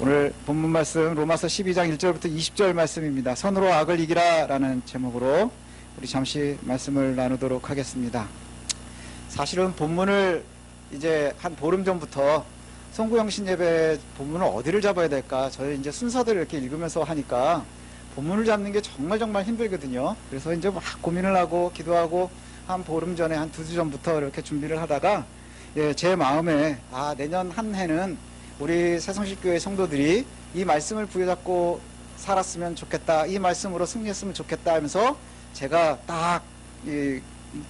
오늘 본문 말씀 로마서 12장 1절부터 20절 말씀입니다. 선으로 악을 이기라 라는 제목으로 우리 잠시 말씀을 나누도록 하겠습니다. 사실은 본문을 이제 한 보름 전부터 송구영신 예배 본문을 어디를 잡아야 될까, 저희 이제 순서대로 이렇게 읽으면서 하니까 본문을 잡는 게 정말 힘들거든요. 그래서 이제 막 고민을 하고 기도하고 한 보름 전에, 한 2주 전부터 이렇게 준비를 하다가 제 마음에 내년 한 해는 우리 새성식교회 성도들이 이 말씀을 부여잡고 살았으면 좋겠다, 이 말씀으로 승리했으면 좋겠다 하면서 제가 딱 이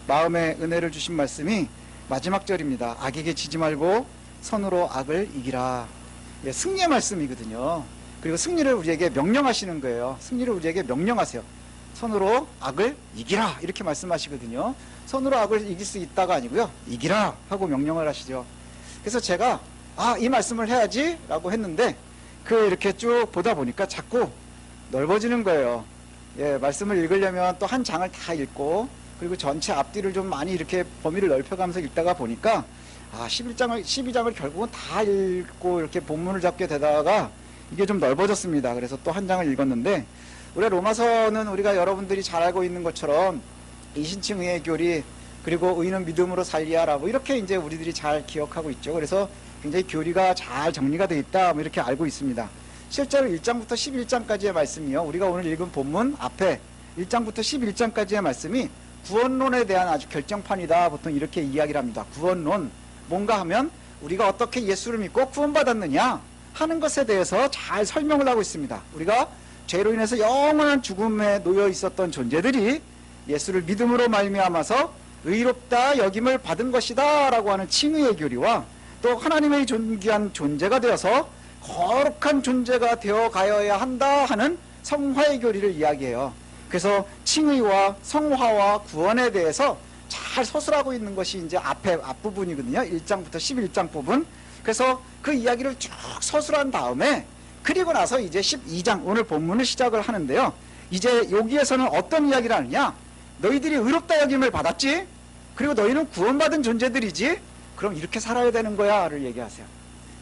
마음에 은혜를 주신 말씀이 마지막 절입니다. 악에게 지지 말고 선으로 악을 이기라. 승리의 말씀이거든요. 그리고 승리를 우리에게 명령하시는 거예요. 승리를 우리에게 명령하세요. 선으로 악을 이기라 이렇게 말씀하시거든요. 선으로 악을 이길 수 있다가 아니고요, 이기라 하고 명령을 하시죠. 그래서 제가 이 말씀을 해야지 라고 했는데 이렇게 쭉 보다 보니까 자꾸 넓어지는 거예요. 말씀을 읽으려면 또 한 장을 다 읽고, 그리고 전체 앞뒤를 좀 많이 이렇게 범위를 넓혀가면서 읽다가 보니까 12장을 결국은 다 읽고 이렇게 본문을 잡게 되다가 이게 좀 넓어졌습니다. 그래서 또 한 장을 읽었는데, 우리 로마서는 우리가 여러분들이 잘 알고 있는 것처럼 이신층 의의 교리, 그리고 의는 믿음으로 살리야라고 이렇게 이제 우리들이 잘 기억하고 있죠. 그래서 굉장히 교리가 잘 정리가 되어 있다 이렇게 알고 있습니다. 실제로 1장부터 11장까지의 말씀이요, 우리가 오늘 읽은 본문 앞에 1장부터 11장까지의 말씀이 구원론에 대한 아주 결정판이다, 보통 이렇게 이야기를 합니다. 구원론, 뭔가 하면 우리가 어떻게 예수를 믿고 구원받았느냐 하는 것에 대해서 잘 설명을 하고 있습니다. 우리가 죄로 인해서 영원한 죽음에 놓여 있었던 존재들이 예수를 믿음으로 말미암아서 의롭다 여김을 받은 것이다 라고 하는 칭의의 교리와, 또 하나님의 존귀한 존재가 되어서 거룩한 존재가 되어 가야 한다 하는 성화의 교리를 이야기해요. 그래서 칭의와 성화와 구원에 대해서 잘 서술하고 있는 것이 이제 앞부분이거든요. 1장부터 11장 부분. 그래서 그 이야기를 쭉 서술한 다음에, 그리고 나서 이제 12장, 오늘 본문을 시작을 하는데요. 이제 여기에서는 어떤 이야기를 하느냐, 너희들이 의롭다 여김을 받았지? 그리고 너희는 구원받은 존재들이지? 그럼 이렇게 살아야 되는 거야 를 얘기하세요.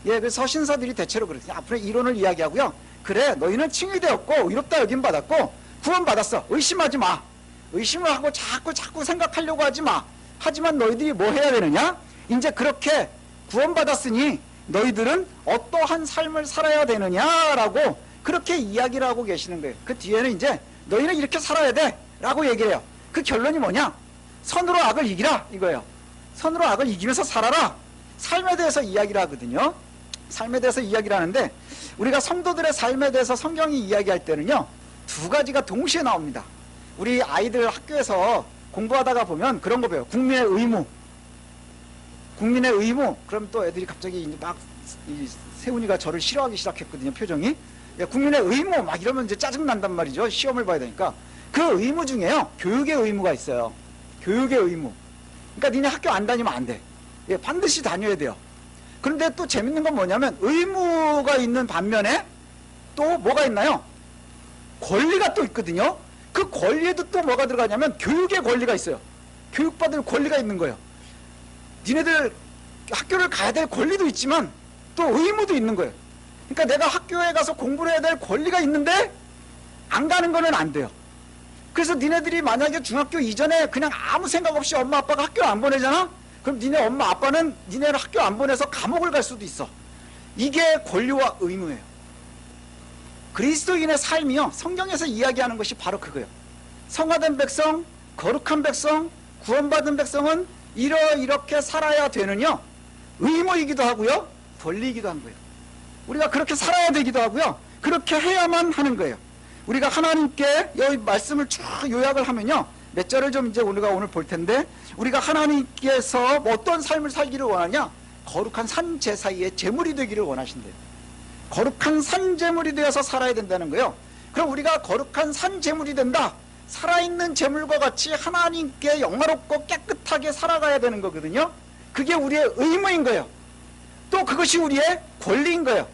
그 서신서들이 대체로 그렇거든요. 앞으로 이론을 이야기하고요, 그래 너희는 칭의되었고 의롭다 여김 받았고 구원받았어, 의심하지 마. 의심을 하고 자꾸 생각하려고 하지 마. 하지만 너희들이 뭐 해야 되느냐, 이제 그렇게 구원받았으니 너희들은 어떠한 삶을 살아야 되느냐라고 그렇게 이야기를 하고 계시는 거예요. 그 뒤에는 이제 너희는 이렇게 살아야 돼 라고 얘기를 해요. 그 결론이 뭐냐, 선으로 악을 이기라 이거예요. 선으로 악을 이기면서 살아라. 삶에 대해서 이야기를 하거든요. 삶에 대해서 이야기를 하는데, 우리가 성도들의 삶에 대해서 성경이 이야기할 때는요, 두 가지가 동시에 나옵니다. 우리 아이들 학교에서 공부하다가 보면 그런 거 배워요. 국민의 의무. 그럼 또 애들이 갑자기 이제 막 세훈이가 저를 싫어하기 시작했거든요, 표정이. 국민의 의무 막 이러면 이제 짜증난단 말이죠. 시험을 봐야 되니까. 그 의무 중에요, 교육의 의무가 있어요. 교육의 의무. 그러니까 니네 학교 안 다니면 안 돼. 반드시 다녀야 돼요. 그런데 또 재밌는 건 뭐냐면, 의무가 있는 반면에 또 뭐가 있나요? 권리가 또 있거든요. 그 권리에도 또 뭐가 들어가냐면 교육의 권리가 있어요. 교육받을 권리가 있는 거예요. 니네들 학교를 가야 될 권리도 있지만 또 의무도 있는 거예요. 그러니까 내가 학교에 가서 공부를 해야 될 권리가 있는데 안 가는 거는 안 돼요. 그래서 니네들이 만약에 중학교 이전에 그냥 아무 생각 없이 엄마 아빠가 학교 안 보내잖아? 그럼 니네 엄마 아빠는 니네를 학교 안 보내서 감옥을 갈 수도 있어. 이게 권리와 의무예요. 그리스도인의 삶이요, 성경에서 이야기하는 것이 바로 그거예요. 성화된 백성, 거룩한 백성, 구원받은 백성은 이렇게 살아야 되느냐, 의무이기도 하고요, 권리이기도 한 거예요. 우리가 그렇게 살아야 되기도 하고요, 그렇게 해야만 하는 거예요. 우리가 하나님께 여기 말씀을 쭉 요약을 하면요, 몇 절을 좀 이제 우리가 오늘 볼 텐데, 우리가 하나님께서 어떤 삶을 살기를 원하냐, 거룩한 산 제사의 제물이 되기를 원하신대요. 거룩한 산 제물이 되어서 살아야 된다는 거예요. 그럼 우리가 거룩한 산 제물이 된다, 살아있는 제물과 같이 하나님께 영화롭고 깨끗하게 살아가야 되는 거거든요. 그게 우리의 의무인 거예요. 또 그것이 우리의 권리인 거예요.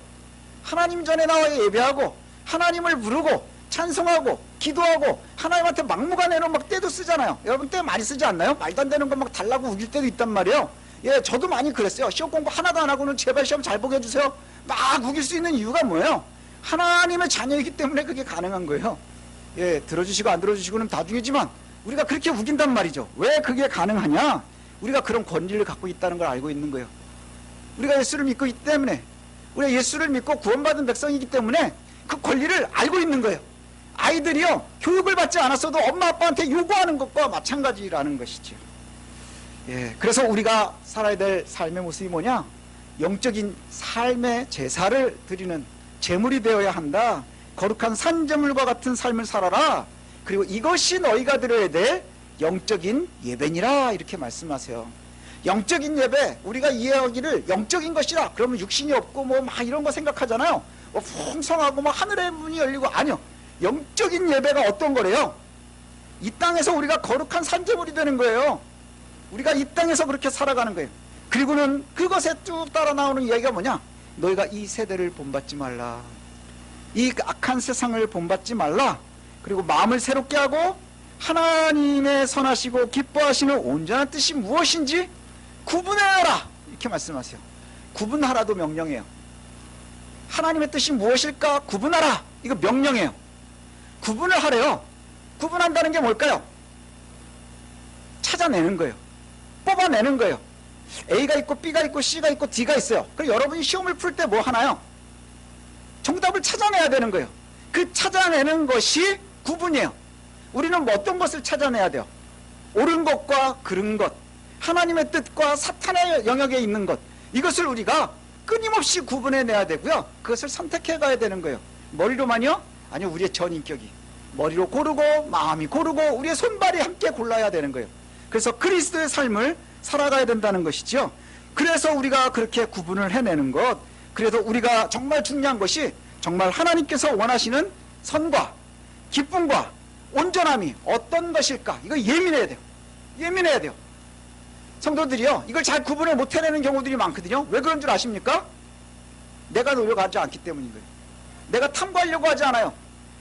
하나님 전에 나와 예배하고 하나님을 부르고 찬송하고 기도하고 하나님한테 막무가내로 막 때도 쓰잖아요. 여러분 때 많이 쓰지 않나요? 말도 안 되는 거 막 달라고 우길 때도 있단 말이에요. 저도 많이 그랬어요. 시험 공부 하나도 안 하고는 제발 시험 잘 보게 해주세요. 막 우길 수 있는 이유가 뭐예요? 하나님의 자녀이기 때문에 그게 가능한 거예요. 예, 들어주시고 안 들어주시고는 나중이지만 우리가 그렇게 우긴단 말이죠. 왜 그게 가능하냐? 우리가 그런 권리를 갖고 있다는 걸 알고 있는 거예요. 우리가 예수를 믿고 있기 때문에, 우리가 예수를 믿고 구원받은 백성이기 때문에 그 권리를 알고 있는 거예요. 아이들이요, 교육을 받지 않았어도 엄마 아빠한테 요구하는 것과 마찬가지라는 것이죠. 예, 그래서 우리가 살아야 될 삶의 모습이 뭐냐? 영적인 삶의 제사를 드리는 제물이 되어야 한다. 거룩한 산제물과 같은 삶을 살아라. 그리고 이것이 너희가 드려야 될 영적인 예배니라, 이렇게 말씀하세요. 영적인 예배, 우리가 이해하기를 영적인 것이라 그러면 육신이 없고 뭐 막 이런 거 생각하잖아요. 뭐 풍성하고 뭐 하늘의 문이 열리고, 아니요, 영적인 예배가 어떤 거래요? 이 땅에서 우리가 거룩한 산제물이 되는 거예요. 우리가 이 땅에서 그렇게 살아가는 거예요. 그리고는 그것에 쭉 따라 나오는 이야기가 뭐냐? 너희가 이 세대를 본받지 말라. 이 악한 세상을 본받지 말라. 그리고 마음을 새롭게 하고 하나님의 선하시고 기뻐하시는 온전한 뜻이 무엇인지 구분하라, 이렇게 말씀하세요. 구분하라도 명령해요. 하나님의 뜻이 무엇일까 구분하라, 이거 명령해요. 구분을 하래요. 구분한다는 게 뭘까요? 찾아내는 거예요. 뽑아내는 거예요. A가 있고 B가 있고 C가 있고 D가 있어요. 그럼 여러분이 시험을 풀 때 뭐 하나요? 정답을 찾아내야 되는 거예요. 그 찾아내는 것이 구분이에요. 우리는 뭐 어떤 것을 찾아내야 돼요? 옳은 것과 그른 것, 하나님의 뜻과 사탄의 영역에 있는 것, 이것을 우리가 끊임없이 구분해내야 되고요. 그것을 선택해 가야 되는 거예요. 머리로만요? 아니요, 우리의 전인격이 머리로 고르고 마음이 고르고 우리의 손발이 함께 골라야 되는 거예요. 그래서 그리스도의 삶을 살아가야 된다는 것이죠. 그래서 우리가 그렇게 구분을 해내는 것, 그래서 우리가 정말 중요한 것이 정말 하나님께서 원하시는 선과 기쁨과 온전함이 어떤 것일까, 이거 예민해야 돼요. 예민해야 돼요. 성도들이요, 이걸 잘 구분을 못 해내는 경우들이 많거든요. 왜 그런 줄 아십니까? 내가 노력하지 않기 때문인 거예요. 내가 탐구하려고 하지 않아요.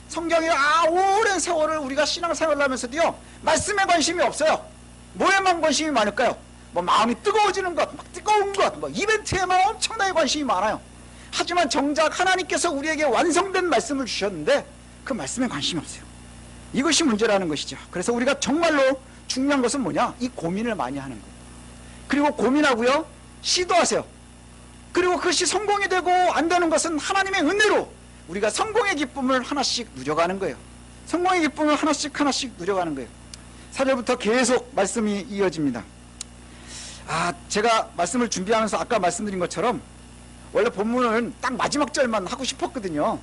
성경이 오랜 세월을 우리가 신앙생활을 하면서도요, 말씀에 관심이 없어요. 뭐에만 관심이 많을까요? 뭐 마음이 뜨거워지는 것, 막 뜨거운 것, 뭐 이벤트에만 엄청나게 관심이 많아요. 하지만 정작 하나님께서 우리에게 완성된 말씀을 주셨는데 그 말씀에 관심이 없어요. 이것이 문제라는 것이죠. 그래서 우리가 정말로 중요한 것은 뭐냐? 이 고민을 많이 하는 거예요. 그리고 고민하고요, 시도하세요. 그리고 그것이 성공이 되고 안 되는 것은 하나님의 은혜로 우리가 성공의 기쁨을 하나씩 누려가는 거예요. 성공의 기쁨을 하나씩 누려가는 거예요. 4절부터 계속 말씀이 이어집니다. 제가 말씀을 준비하면서 아까 말씀드린 것처럼 원래 본문은 딱 마지막 절만 하고 싶었거든요.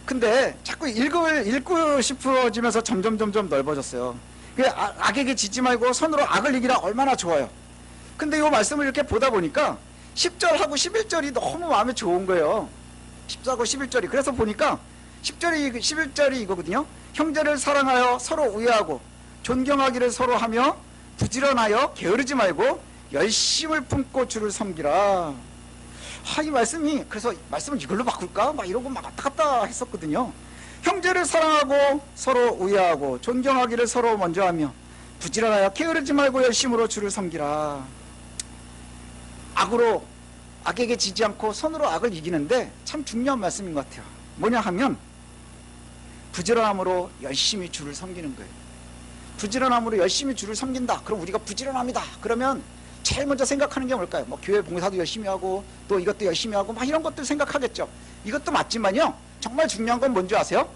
근데 자꾸 읽고 싶어지면서 점점 넓어졌어요. 악에게 지지 말고 선으로 악을 이기라, 얼마나 좋아요. 근데 이 말씀을 이렇게 보다 보니까 10절하고 11절이 너무 마음에 좋은 거예요. 10절하고 11절이. 그래서 보니까 11절이 이거거든요. 형제를 사랑하여 서로 우애하고 존경하기를 서로 하며 부지런하여 게으르지 말고 열심을 품고 주를 섬기라. 이 말씀이, 그래서 말씀을 이걸로 바꿀까? 막 이러고 막 왔다 갔다 했었거든요. 형제를 사랑하고 서로 우애하고 존경하기를 서로 먼저 하며 부지런하여 게으르지 말고 열심으로 주를 섬기라. 악에게 지지 않고 선으로 악을 이기는데 참 중요한 말씀인 것 같아요. 뭐냐 하면 부지런함으로 열심히 주를 섬기는 거예요. 부지런함으로 열심히 주를 섬긴다. 그럼 우리가 부지런합니다. 그러면 제일 먼저 생각하는 게 뭘까요? 뭐 교회 봉사도 열심히 하고 또 이것도 열심히 하고 막 이런 것들 생각하겠죠. 이것도 맞지만요, 정말 중요한 건 뭔지 아세요?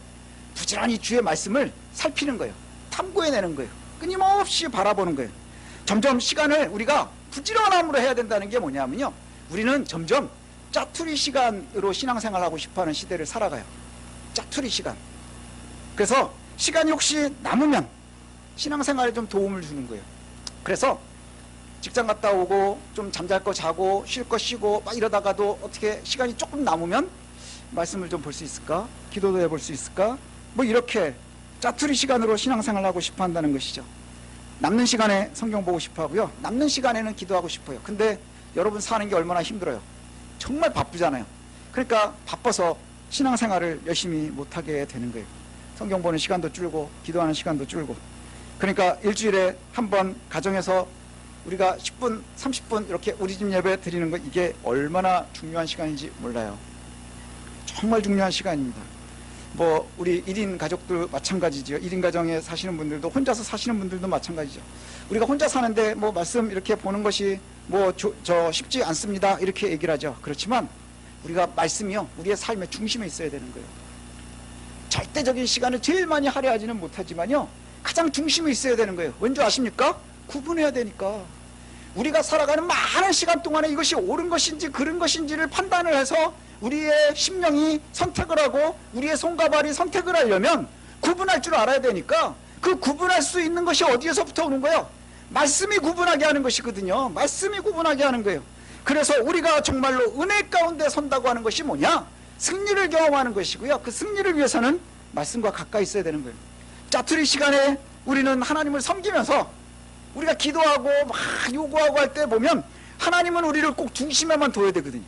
부지런히 주의 말씀을 살피는 거예요. 탐구해내는 거예요. 끊임없이 바라보는 거예요. 점점 시간을 우리가 부지런함으로 해야 된다는 게 뭐냐면요, 우리는 점점 짜투리 시간으로 신앙생활하고 싶어하는 시대를 살아가요. 짜투리 시간. 그래서 시간이 혹시 남으면 신앙생활에 좀 도움을 주는 거예요. 그래서 직장 갔다 오고 좀 잠잘 거 자고 쉴 거 쉬고 막 이러다가도 어떻게 시간이 조금 남으면 말씀을 좀 볼 수 있을까? 기도도 해볼 수 있을까? 뭐 이렇게 짜투리 시간으로 신앙생활을 하고 싶어 한다는 것이죠. 남는 시간에 성경 보고 싶어 하고요, 남는 시간에는 기도하고 싶어요. 근데 여러분 사는 게 얼마나 힘들어요. 정말 바쁘잖아요. 그러니까 바빠서 신앙생활을 열심히 못하게 되는 거예요. 성경 보는 시간도 줄고 기도하는 시간도 줄고. 그러니까 일주일에 한 번 가정에서 우리가 10분 30분 이렇게 우리 집 예배 드리는 거, 이게 얼마나 중요한 시간인지 몰라요. 정말 중요한 시간입니다. 뭐 우리 1인 가족도 마찬가지죠. 1인 가정에 사시는 분들도, 혼자서 사시는 분들도 마찬가지죠. 우리가 혼자 사는데 뭐 말씀 이렇게 보는 것이 뭐 저 쉽지 않습니다, 이렇게 얘기를 하죠. 그렇지만 우리가 말씀이요, 우리의 삶의 중심에 있어야 되는 거예요. 절대적인 시간을 제일 많이 할애하지는 못하지만요, 가장 중심에 있어야 되는 거예요. 왠지 아십니까? 구분해야 되니까. 우리가 살아가는 많은 시간 동안에 이것이 옳은 것인지 그른 것인지를 판단을 해서 우리의 심령이 선택을 하고 우리의 손과 발이 선택을 하려면 구분할 줄 알아야 되니까, 그 구분할 수 있는 것이 어디에서부터 오는 거예요? 말씀이 구분하게 하는 것이거든요. 말씀이 구분하게 하는 거예요. 그래서 우리가 정말로 은혜 가운데 선다고 하는 것이 뭐냐? 승리를 경험하는 것이고요. 그 승리를 위해서는 말씀과 가까이 있어야 되는 거예요. 짜투리 시간에 우리는 하나님을 섬기면서 우리가 기도하고 막 요구하고 할 때 보면 하나님은 우리를 꼭 중심에만 둬야 되거든요.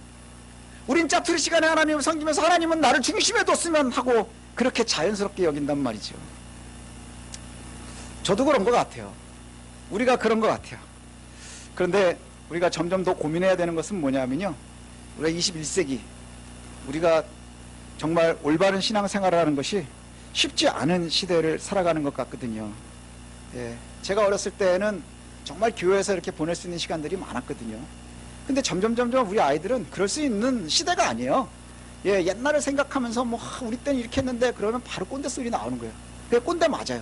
우린 짜투리 시간에 하나님을 섬기면서 하나님은 나를 중심에 뒀으면 하고 그렇게 자연스럽게 여긴단 말이죠. 저도 그런 것 같아요. 우리가 그런 것 같아요. 그런데 우리가 점점 더 고민해야 되는 것은 뭐냐면요, 우리가 21세기 우리가 정말 올바른 신앙생활을 하는 것이 쉽지 않은 시대를 살아가는 것 같거든요. 예, 제가 어렸을 때는 정말 교회에서 이렇게 보낼 수 있는 시간들이 많았거든요. 근데 점점 우리 아이들은 그럴 수 있는 시대가 아니에요. 예, 옛날을 생각하면서 뭐 우리 때는 이렇게 했는데 그러면 바로 꼰대 소리 나오는 거예요. 그게 꼰대 맞아요.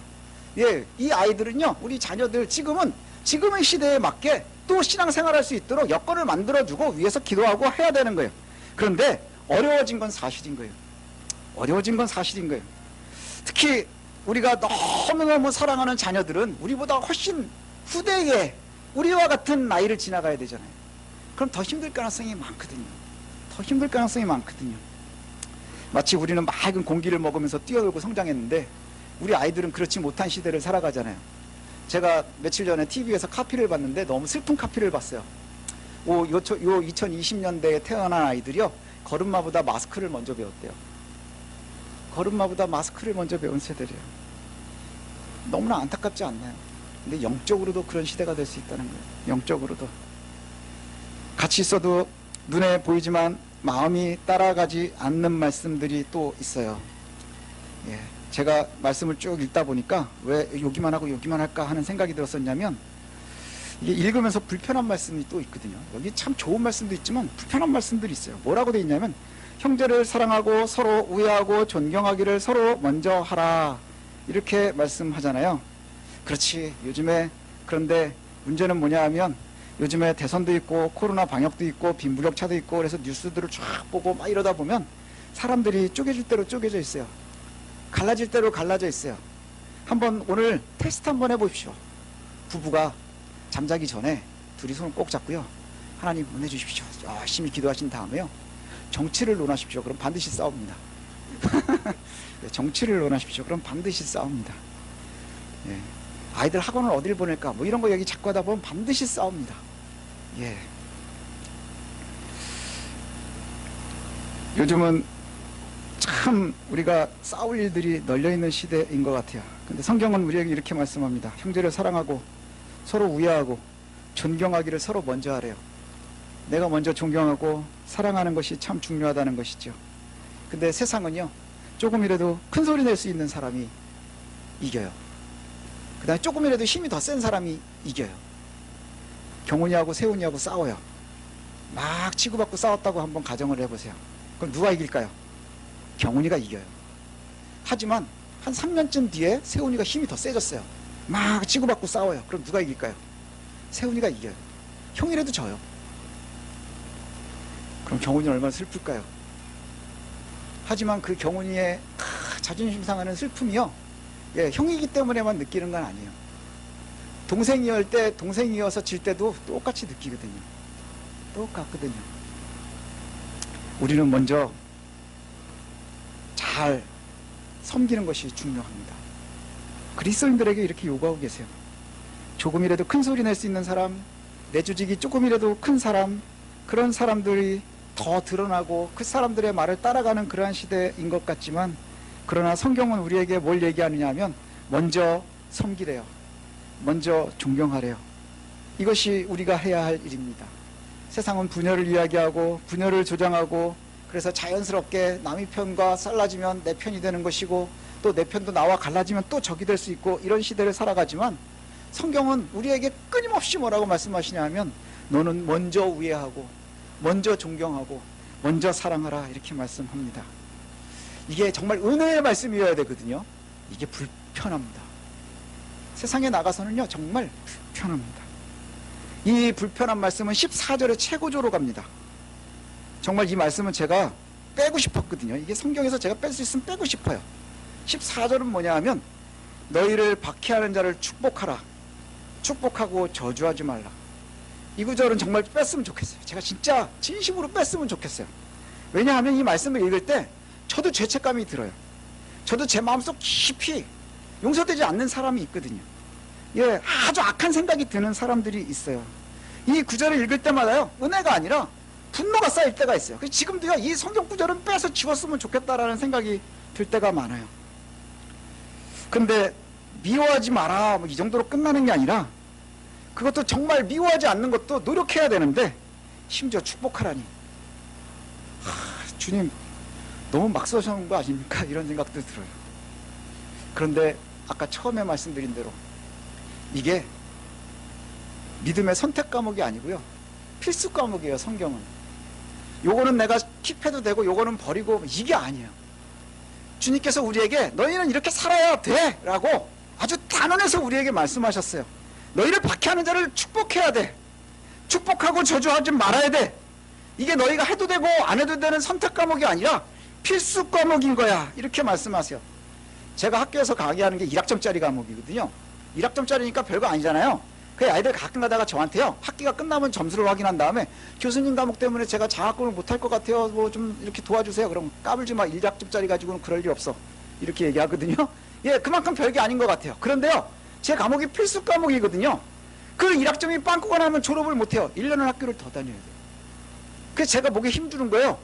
예, 이 아이들은요, 우리 자녀들 지금의 시대에 맞게 또 신앙생활할 수 있도록 여건을 만들어주고 위해서 기도하고 해야 되는 거예요. 그런데 어려워진 건 사실인 거예요. 어려워진 건 사실인 거예요. 특히 우리가 너무너무 사랑하는 자녀들은 우리보다 훨씬 후대에 우리와 같은 나이를 지나가야 되잖아요. 그럼 더 힘들 가능성이 많거든요. 더 힘들 가능성이 많거든요. 마치 우리는 맑은 공기를 먹으면서 뛰어놀고 성장했는데 우리 아이들은 그렇지 못한 시대를 살아가잖아요. 제가 며칠 전에 TV에서 카피를 봤는데 너무 슬픈 카피를 봤어요. 요 2020년대에 태어난 아이들이요, 걸음마보다 마스크를 먼저 배웠대요. 걸음마보다 마스크를 먼저 배운 세대래요. 너무나 안타깝지 않나요? 근데 영적으로도 그런 시대가 될 수 있다는 거예요. 영적으로도. 같이 있어도 눈에 보이지만 마음이 따라가지 않는 말씀들이 또 있어요. 예, 제가 말씀을 쭉 읽다 보니까 왜 여기만 하고 여기만 할까 하는 생각이 들었었냐면, 이게 읽으면서 불편한 말씀이 또 있거든요. 여기 참 좋은 말씀도 있지만 불편한 말씀들이 있어요. 뭐라고 되어 있냐면, 형제를 사랑하고 서로 우애하고 존경하기를 서로 먼저 하라, 이렇게 말씀하잖아요. 그렇지, 요즘에. 그런데 문제는 뭐냐 하면, 요즘에 대선도 있고 코로나 방역도 있고 빈부격차도 있고 그래서 뉴스들을 쫙 보고 막 이러다 보면 사람들이 쪼개질 대로 쪼개져 있어요. 갈라질 대로 갈라져 있어요. 한번 오늘 테스트 한번 해보십시오. 부부가 잠자기 전에 둘이 손을 꼭 잡고요, 하나님 은혜 주십시오, 열심히 기도하신 다음에요, 정치를 논하십시오. 그럼 반드시 싸웁니다. 정치를 논하십시오. 그럼 반드시 싸웁니다. 예. 아이들 학원을 어딜 보낼까 뭐 이런 거 얘기 자꾸 하다 보면 반드시 싸웁니다. 예. 요즘은 참 우리가 싸울 일들이 널려있는 시대인 것 같아요. 근데 성경은 우리에게 이렇게 말씀합니다. 형제를 사랑하고 서로 우애하고 존경하기를 서로 먼저 하래요. 내가 먼저 존경하고 사랑하는 것이 참 중요하다는 것이죠. 근데 세상은요, 조금이라도 큰 소리 낼 수 있는 사람이 이겨요. 그 다음에 조금이라도 힘이 더 센 사람이 이겨요. 경훈이하고 세훈이하고 싸워요. 막 치고받고 싸웠다고 한번 가정을 해보세요. 그럼 누가 이길까요? 경훈이가 이겨요. 하지만 한 3년쯤 뒤에 세훈이가 힘이 더 세졌어요. 막 치고받고 싸워요. 그럼 누가 이길까요? 세훈이가 이겨요. 형이라도 져요. 그럼 경훈이는 얼마나 슬플까요? 하지만 그 경훈이의 자존심 상하는 슬픔이요, 예, 형이기 때문에만 느끼는 건 아니에요. 동생이었을 때, 동생이어서 질 때도 똑같이 느끼거든요. 똑같거든요. 우리는 먼저 잘 섬기는 것이 중요합니다. 그리스도인들에게 이렇게 요구하고 계세요. 조금이라도 큰 소리 낼 수 있는 사람, 내조직이 조금이라도 큰 사람, 그런 사람들이 더 드러나고 그 사람들의 말을 따라가는 그러한 시대인 것 같지만, 그러나 성경은 우리에게 뭘 얘기하느냐 하면 먼저 섬기래요. 먼저 존경하래요. 이것이 우리가 해야 할 일입니다. 세상은 분열을 이야기하고 분열을 조장하고 그래서 자연스럽게 남의 편과 잘라지면 내 편이 되는 것이고, 또 내 편도 나와 갈라지면 또 적이 될 수 있고, 이런 시대를 살아가지만 성경은 우리에게 끊임없이 뭐라고 말씀하시냐 하면, 너는 먼저 우애하고 먼저 존경하고 먼저 사랑하라, 이렇게 말씀합니다. 이게 정말 은혜의 말씀이어야 되거든요. 이게 불편합니다. 세상에 나가서는요 정말 불편합니다. 이 불편한 말씀은 14절의 최고조로 갑니다. 정말 이 말씀은 제가 빼고 싶었거든요. 이게 성경에서 제가 뺄 수 있으면 빼고 싶어요. 14절은 뭐냐 하면, 너희를 박해하는 자를 축복하라, 축복하고 저주하지 말라. 이 구절은 정말 뺐으면 좋겠어요. 제가 진짜 진심으로 뺐으면 좋겠어요. 왜냐하면 이 말씀을 읽을 때 저도 죄책감이 들어요. 저도 제 마음속 깊이 용서되지 않는 사람이 있거든요. 예, 아주 악한 생각이 드는 사람들이 있어요. 이 구절을 읽을 때마다요, 은혜가 아니라 분노가 쌓일 때가 있어요. 그래서 지금도요, 이 성경 구절은 빼서 지웠으면 좋겠다라는 생각이 들 때가 많아요. 근데 미워하지 마라, 뭐 이 정도로 끝나는 게 아니라, 그것도 정말 미워하지 않는 것도 노력해야 되는데, 심지어 축복하라니. 주님, 너무 막 써주는 거 아닙니까? 이런 생각도 들어요. 그런데 아까 처음에 말씀드린 대로 이게 믿음의 선택 과목이 아니고요, 필수 과목이에요. 성경은 요거는 내가 킵해도 되고 요거는 버리고, 이게 아니에요. 주님께서 우리에게 너희는 이렇게 살아야 돼 라고 아주 단언해서 우리에게 말씀하셨어요. 너희를 박해하는 자를 축복해야 돼, 축복하고 저주하지 말아야 돼. 이게 너희가 해도 되고 안 해도 되는 선택 과목이 아니라 필수 과목인 거야, 이렇게 말씀하세요. 제가 학교에서 강의하는 게 1학점짜리 과목이거든요. 1학점짜리니까 별거 아니잖아요. 그 아이들 가끔 가다가 저한테요, 학기가 끝나면 점수를 확인한 다음에, 교수님 과목 때문에 제가 장학금을 못할 것 같아요, 뭐 좀 이렇게 도와주세요. 그럼 까불지 마, 1학점짜리 가지고는 그럴 일 없어, 이렇게 얘기하거든요. 예, 그만큼 별게 아닌 것 같아요. 그런데요, 제 과목이 필수 과목이거든요. 그 1학점이 빵꾸가 나면 졸업을 못해요. 1년을 학교를 더 다녀야 돼요. 그래서 제가 목에 힘주는 거예요.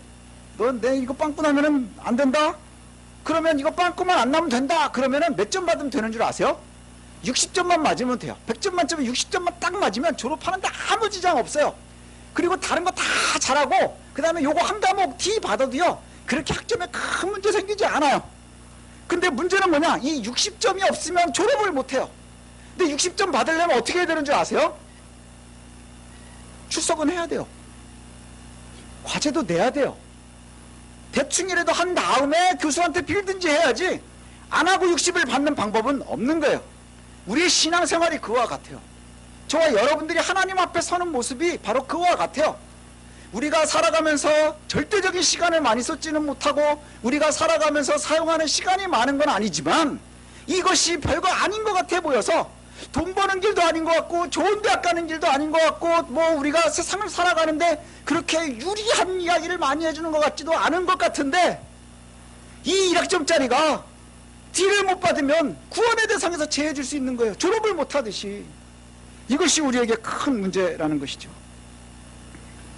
넌 내 이거 빵꾸 나면은 안 된다? 그러면 이거 빵꾸만 안 나면 된다? 그러면은 몇 점 받으면 되는 줄 아세요? 60점만 맞으면 돼요. 100점 만점에 60점만 딱 맞으면 졸업하는데 아무 지장 없어요. 그리고 다른 거 다 잘하고, 그 다음에 요거 한 과목 D 받아도요, 그렇게 학점에 큰 문제 생기지 않아요. 근데 문제는 뭐냐, 이 60점이 없으면 졸업을 못해요. 근데 60점 받으려면 어떻게 해야 되는 줄 아세요? 출석은 해야 돼요. 과제도 내야 돼요. 대충이라도 한 다음에 교수한테 빌든지 해야지, 안 하고 60을 받는 방법은 없는 거예요. 우리의 신앙생활이 그와 같아요. 저와 여러분들이 하나님 앞에 서는 모습이 바로 그와 같아요. 우리가 살아가면서 절대적인 시간을 많이 쏟지는 못하고, 우리가 살아가면서 사용하는 시간이 많은 건 아니지만, 이것이 별거 아닌 것 같아 보여서, 돈 버는 길도 아닌 것 같고, 좋은 대학 가는 길도 아닌 것 같고, 뭐 우리가 세상을 살아가는데 그렇게 유리한 이야기를 많이 해주는 것 같지도 않은 것 같은데, 이 1학점짜리가 D를 못 받으면 구원의 대상에서 제해질 수 있는 거예요. 졸업을 못하듯이. 이것이 우리에게 큰 문제라는 것이죠.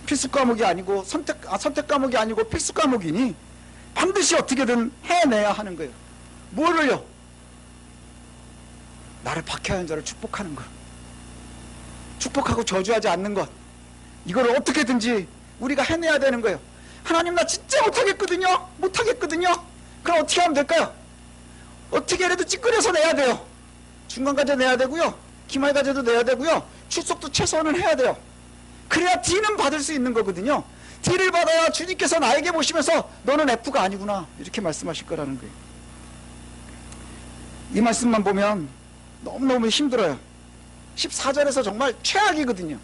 필수 과목이 아니고 선택 과목이 아니고 필수 과목이니 반드시 어떻게든 해내야 하는 거예요. 뭐를요? 나를 박해하는 자를 축복하는 것, 축복하고 저주하지 않는 것, 이걸 어떻게든지 우리가 해내야 되는 거예요. 하나님, 나 진짜 못하겠거든요. 그럼 어떻게 하면 될까요? 어떻게 해도 찌끄려서 내야 돼요. 중간과제 내야 되고요, 기말과제도 내야 되고요, 출석도 최소한은 해야 돼요. 그래야 D는 받을 수 있는 거거든요. D를 받아야 주님께서 나에게 보시면서 너는 F가 아니구나, 이렇게 말씀하실 거라는 거예요. 이 말씀만 보면 너무너무 힘들어요. 14절에서 정말 최악이거든요.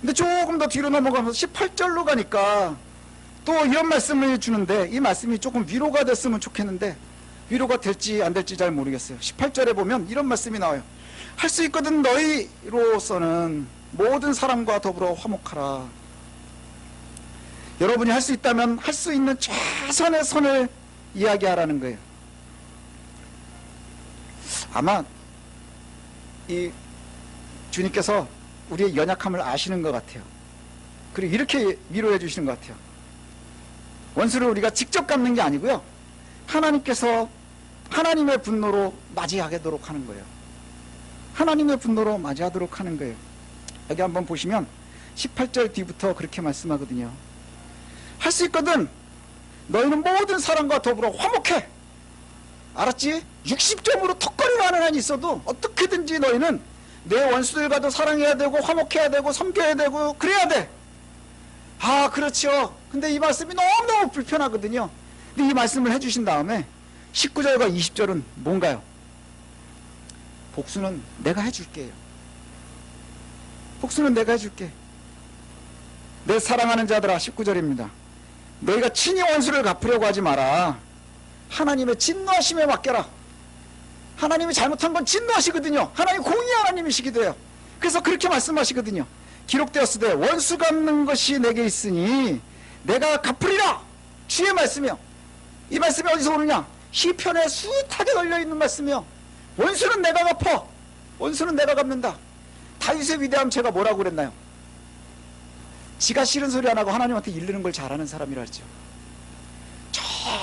근데 조금 더 뒤로 넘어가면서 18절로 가니까 또 이런 말씀을 주는데, 이 말씀이 조금 위로가 됐으면 좋겠는데 위로가 될지 안 될지 잘 모르겠어요. 18절에 보면 이런 말씀이 나와요. 할 수 있거든 너희로서는 모든 사람과 더불어 화목하라. 여러분이 할 수 있다면 할 수 있는 최선의 선을 이야기하라는 거예요. 아마 이 주님께서 우리의 연약함을 아시는 것 같아요. 그리고 이렇게 위로해 주시는 것 같아요. 원수를 우리가 직접 갚는 게 아니고요, 하나님께서 하나님의 분노로 맞이하도록 하는 거예요. 하나님의 분노로 맞이하도록 하는 거예요. 여기 한번 보시면 18절 뒤부터 그렇게 말씀하거든요. 할 수 있거든 너희는 모든 사람과 더불어 화목해. 알았지? 60점으로 턱걸이를 하는 한이 있어도 어떻게든지 너희는 내 원수들과도 사랑해야 되고 화목해야 되고 섬겨야 되고 그래야 돼. 아, 그렇죠. 근데 이 말씀이 너무너무 불편하거든요. 근데 이 말씀을 해주신 다음에 19절과 20절은 뭔가요? 복수는 내가 해줄게요. 복수는 내가 해줄게. 내 사랑하는 자들아, 19절입니다. 너희가 친히 원수를 갚으려고 하지 마라. 하나님의 진노하심에 맡겨라. 하나님이 잘못한 건 진노하시거든요. 하나님 공의 하나님이시기도 해요. 그래서 그렇게 말씀하시거든요. 기록되었으되 원수 갚는 것이 내게 있으니 내가 갚으리라. 주의 말씀이요. 이 말씀이 어디서 오느냐? 시편에 숱하게 걸려있는 말씀이요. 원수는 내가 갚아. 원수는 내가 갚는다. 다윗의 위대함 제가 뭐라고 그랬나요? 지가 싫은 소리 안 하고 하나님한테 이르는 걸 잘하는 사람이라 했죠.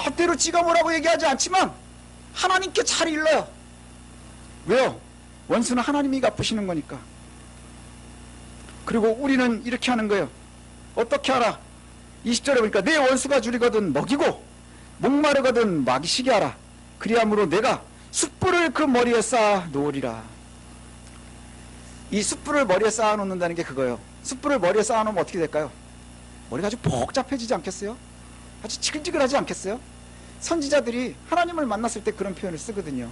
절대로 지가 뭐라고 얘기하지 않지만 하나님께 잘 일러요. 왜요? 원수는 하나님이 갚으시는 거니까. 그리고 우리는 이렇게 하는 거예요. 어떻게 하라? 20절에 보니까 내 원수가 줄이거든 먹이고 목마르거든 마시게 하라. 그리함으로 내가 숯불을 그 머리에 쌓아 놓으리라. 이 숯불을 머리에 쌓아 놓는다는 게 그거예요. 숯불을 머리에 쌓아 놓으면 어떻게 될까요? 머리가 아주 복잡해지지 않겠어요? 아주 지글지글하지 않겠어요? 선지자들이 하나님을 만났을 때 그런 표현을 쓰거든요.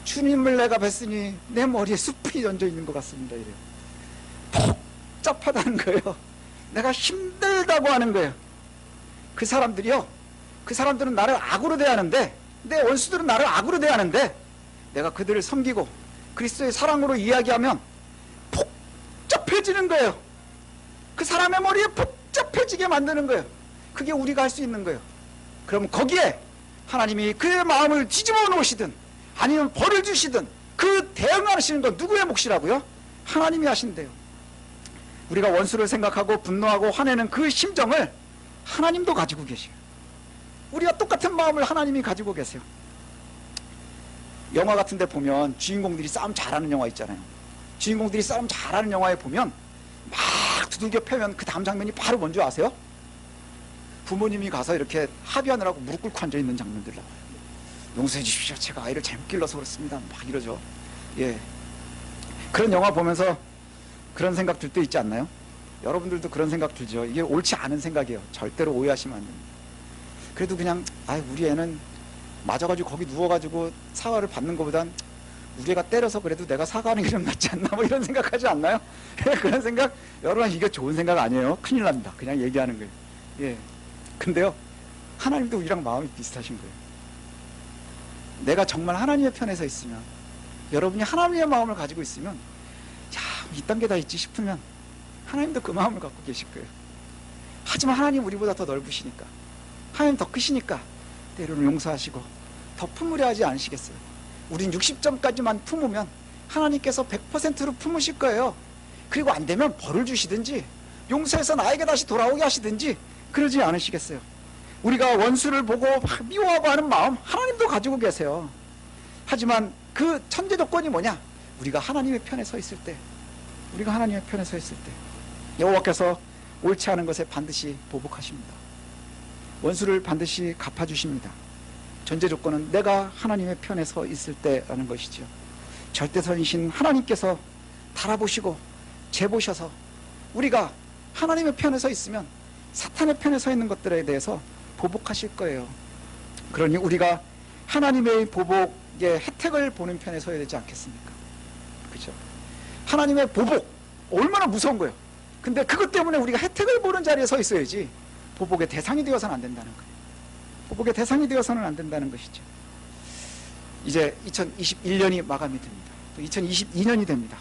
주님을 내가 뵀으니 내 머리에 숯불이 얹어 있는 것 같습니다. 이래요. 복잡하다는 거예요. 내가 힘들다고 하는 거예요. 그 사람들이요, 그 사람들은 나를 악으로 대하는데, 내 원수들은 나를 악으로 대하는데, 내가 그들을 섬기고 그리스도의 사랑으로 이야기하면 복잡해지는 거예요. 그 사람의 머리에 복잡해지게 만드는 거예요. 그게 우리가 할 수 있는 거예요. 그럼 거기에 하나님이 그의 마음을 뒤집어 놓으시든 아니면 벌을 주시든 그 대응하시는 건 누구의 몫이라고요? 하나님이 하신대요. 우리가 원수를 생각하고 분노하고 화내는 그 심정을 하나님도 가지고 계셔요. 우리가 똑같은 마음을 하나님이 가지고 계세요. 영화 같은 데 보면 주인공들이 싸움 잘하는 영화 있잖아요. 주인공들이 싸움 잘하는 영화에 보면 막 두들겨 패면 그 다음 장면이 바로 뭔지 아세요? 부모님이 가서 이렇게 합의하느라고 무릎 꿇고 앉아있는 장면들 나와요. 용서해 주십시오. 제가 아이를 잘못 길러서 그렇습니다. 막 이러죠. 예. 그런 영화 보면서 그런 생각 들 때 있지 않나요? 여러분들도 그런 생각 들죠. 이게 옳지 않은 생각이에요. 절대로 오해하시면 안 됩니다. 그래도 그냥 우리 애는 맞아가지고 거기 누워가지고 사과를 받는 것보단 우리 애가 때려서 그래도 내가 사과하는 게 좀 낫지 않나 뭐 이런 생각하지 않나요? 그런 생각, 여러분 이게 좋은 생각 아니에요. 큰일 납니다. 그냥 얘기하는 거예요. 예. 근데요, 하나님도 우리랑 마음이 비슷하신 거예요. 내가 정말 하나님의 편에 서 있으면, 여러분이 하나님의 마음을 가지고 있으면, 야, 이딴 게 다 있지 싶으면 하나님도 그 마음을 갖고 계실 거예요. 하지만 하나님 우리보다 더 넓으시니까, 하나님 더 크시니까 때로는 용서하시고 더 품으려 하지 않으시겠어요? 우린 60점까지만 품으면 하나님께서 100%로 품으실 거예요. 그리고 안 되면 벌을 주시든지 용서해서 나에게 다시 돌아오게 하시든지 그러지 않으시겠어요? 우리가 원수를 보고 미워하고 하는 마음 하나님도 가지고 계세요. 하지만 그 천재 조건이 뭐냐? 우리가 하나님의 편에 서 있을 때, 우리가 하나님의 편에 서 있을 때 여호와께서 옳지 않은 것에 반드시 보복하십니다. 원수를 반드시 갚아주십니다. 전제 조건은 내가 하나님의 편에 서 있을 때라는 것이죠. 절대선이신 하나님께서 달아보시고 재보셔서 우리가 하나님의 편에 서 있으면 사탄의 편에 서 있는 것들에 대해서 보복하실 거예요. 그러니 우리가 하나님의 보복의 혜택을 보는 편에 서야 되지 않겠습니까? 그렇죠? 하나님의 보복 얼마나 무서운 거예요. 근데 그것 때문에 우리가 혜택을 보는 자리에 서 있어야지 보복의 대상이 되어서는 안 된다는 거예요. 보복의 대상이 되어서는 안 된다는 것이죠. 이제 2021년이 마감이 됩니다. 또 2022년이 됩니다.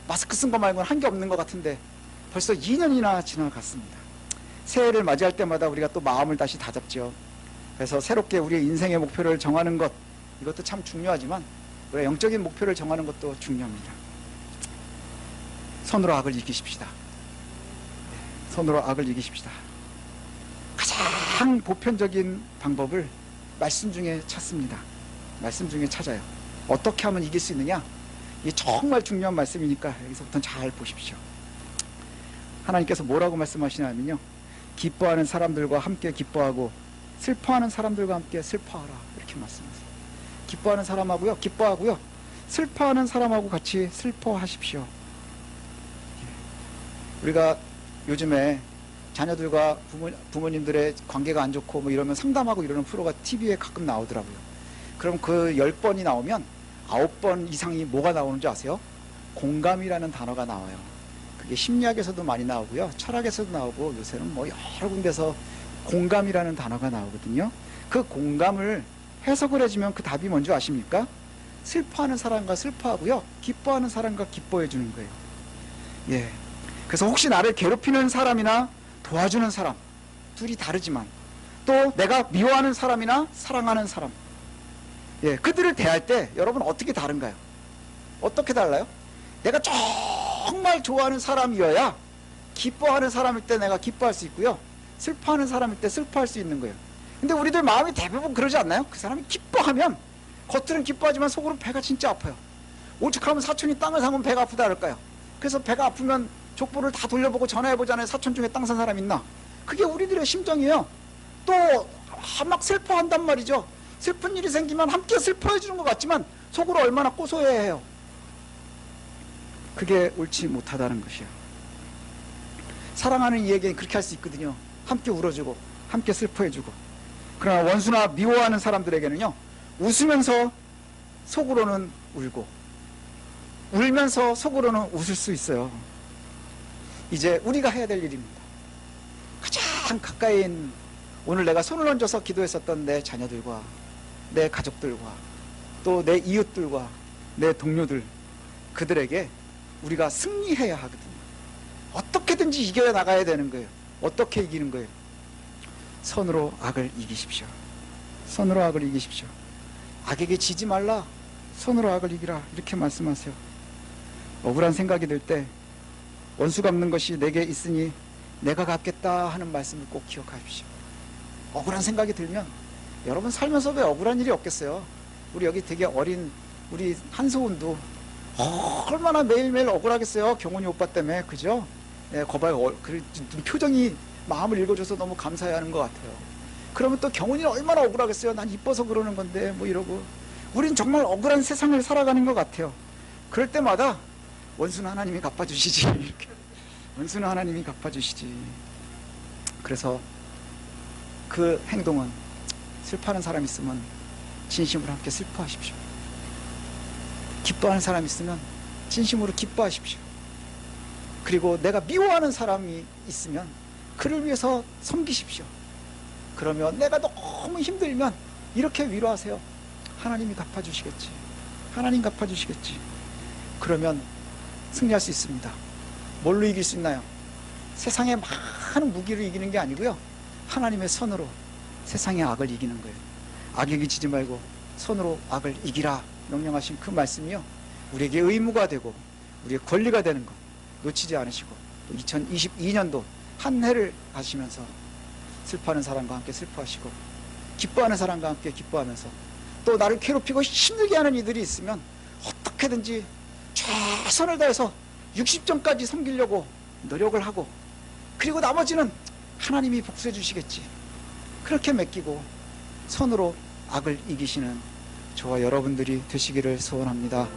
마스크 쓴 거 말고는 한 게 없는 것 같은데 벌써 2년이나 지나갔습니다. 새해를 맞이할 때마다 우리가 또 마음을 다시 다잡죠. 그래서 새롭게 우리의 인생의 목표를 정하는 것, 이것도 참 중요하지만 우리가 영적인 목표를 정하는 것도 중요합니다. 선으로 악을 이기십시다. 선으로 악을 이기십시다. 가장 보편적인 방법을 말씀 중에 찾습니다. 말씀 중에 찾아요. 어떻게 하면 이길 수 있느냐? 이게 정말 중요한 말씀이니까 여기서부터 잘 보십시오. 하나님께서 뭐라고 말씀하시냐면요, 기뻐하는 사람들과 함께 기뻐하고 슬퍼하는 사람들과 함께 슬퍼하라. 이렇게 말씀하세요. 기뻐하는 사람하고요, 기뻐하고요. 슬퍼하는 사람하고 같이 슬퍼하십시오. 우리가 요즘에 자녀들과 부모님들의 관계가 안 좋고 뭐 이러면 상담하고 이러는 프로가 TV에 가끔 나오더라고요. 그럼 그 10번이 나오면 9번 이상이 뭐가 나오는지 아세요? 공감이라는 단어가 나와요. 그게 심리학에서도 많이 나오고요, 철학에서도 나오고, 요새는 뭐 여러 군데서 공감이라는 단어가 나오거든요. 그 공감을 해석을 해주면 그 답이 뭔지 아십니까? 슬퍼하는 사람과 슬퍼하고요, 기뻐하는 사람과 기뻐해 주는 거예요. 예. 그래서 혹시 나를 괴롭히는 사람이나 도와주는 사람, 둘이 다르지만, 또 내가 미워하는 사람이나 사랑하는 사람, 예, 그들을 대할 때 여러분 어떻게 다른가요? 어떻게 달라요? 내가 정말 좋아하는 사람이어야 기뻐하는 사람일 때 내가 기뻐할 수 있고요, 슬퍼하는 사람일 때 슬퍼할 수 있는 거예요. 근데 우리들 마음이 대부분 그러지 않나요? 그 사람이 기뻐하면 겉으로는 기뻐하지만 속으로는 배가 진짜 아파요. 오죽하면 사촌이 땅을 사면 배가 아프다 할까요? 그래서 배가 아프면 족보를 다 돌려보고 전화해보잖아요. 사촌 중에 땅 산 사람 있나? 그게 우리들의 심정이에요. 또 막 슬퍼한단 말이죠. 슬픈 일이 생기면 함께 슬퍼해 주는 것 같지만 속으로 얼마나 고소해해요. 그게 옳지 못하다는 것이에요. 사랑하는 이에게 그렇게 할 수 있거든요. 함께 울어주고 함께 슬퍼해주고. 그러나 원수나 미워하는 사람들에게는요, 웃으면서 속으로는 울고 울면서 속으로는 웃을 수 있어요. 이제 우리가 해야 될 일입니다. 가장 가까이 있는, 오늘 내가 손을 얹어서 기도했었던 내 자녀들과 내 가족들과 또 내 이웃들과 내 동료들, 그들에게 우리가 승리해야 하거든요. 어떻게든지 이겨 나가야 되는 거예요. 어떻게 이기는 거예요? 선으로 악을 이기십시오. 선으로 악을 이기십시오. 악에게 지지 말라. 선으로 악을 이기라. 이렇게 말씀하세요. 억울한 생각이 들 때 원수 갚는 것이 내게 있으니 내가 갚겠다 하는 말씀을 꼭 기억하십시오. 억울한 생각이 들면, 여러분 살면서 왜 억울한 일이 없겠어요? 우리 여기 되게 어린 우리 한소은도 얼마나 매일매일 억울하겠어요. 경훈이 오빠 때문에. 그죠? 예, 거봐요. 표정이 마음을 읽어줘서 너무 감사해하는 것 같아요. 그러면 또 경훈이는 얼마나 억울하겠어요. 난 이뻐서 그러는 건데 뭐 이러고. 우린 정말 억울한 세상을 살아가는 것 같아요. 그럴 때마다 원수는 하나님이 갚아주시지. 이렇게. 원수는 하나님이 갚아주시지. 그래서 그 행동은, 슬퍼하는 사람 있으면 진심으로 함께 슬퍼하십시오. 기뻐하는 사람 있으면 진심으로 기뻐하십시오. 그리고 내가 미워하는 사람이 있으면 그를 위해서 섬기십시오. 그러면 내가 너무 힘들면 이렇게 위로하세요. 하나님이 갚아주시겠지. 하나님 갚아주시겠지. 그러면 승리할 수 있습니다. 뭘로 이길 수 있나요? 세상의 많은 무기를 이기는 게 아니고요, 하나님의 선으로 세상의 악을 이기는 거예요. 악에게 지지 말고 선으로 악을 이기라 명령하신 그 말씀이요, 우리에게 의무가 되고 우리의 권리가 되는 것 놓치지 않으시고, 또 2022년도 한 해를 가시면서 슬퍼하는 사람과 함께 슬퍼하시고 기뻐하는 사람과 함께 기뻐하면서, 또 나를 괴롭히고 힘들게 하는 이들이 있으면 어떻게든지 최선을 다해서 60점까지 섬기려고 노력을 하고, 그리고 나머지는 하나님이 복수해 주시겠지. 그렇게 맡기고 선으로 악을 이기시는 저와 여러분들이 되시기를 소원합니다.